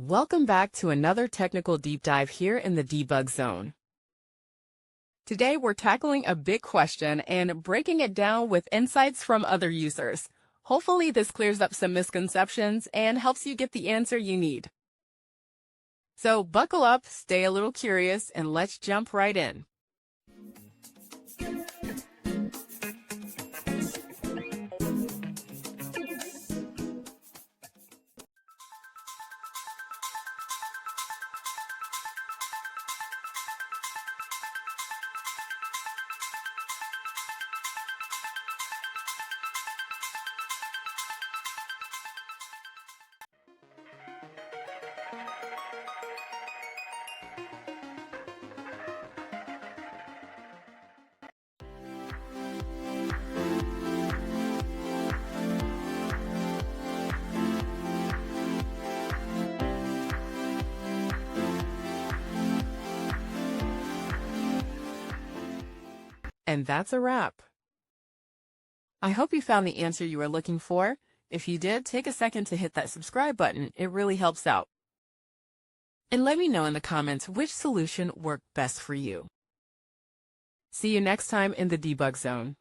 Welcome back to another technical deep dive here in the Debug Zone. Today we're tackling a big question and breaking it down with insights from other users. Hopefully this clears up some misconceptions and helps you get the answer you need. So buckle up, stay a little curious, and let's jump right in. And that's a wrap. I hope you found the answer you were looking for. If you did, take a second to hit that subscribe button. It really helps out. And let me know in the comments which solution worked best for you. See you next time in the Debug Zone.